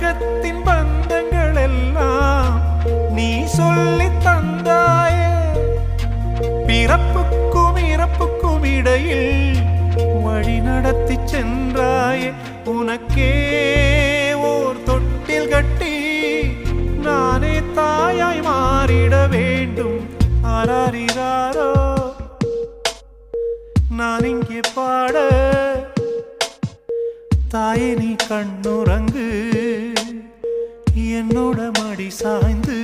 உலகத்தின் பந்தங்கள் எல்லாம் நீ சொல்லி தந்தாயே. பிறப்புக்கும் இறப்புக்கும் இடையில் வழி நடத்தி சென்றாயே. உனக்கே ஓர் தொட்டில் கட்டி நானே தாயாய் மாறிட வேண்டும். ஆராரிராரோ நான் இங்கே பாட, தாயே நீ கண்ணுறங்கு என்னோட மடி சாய்ந்து.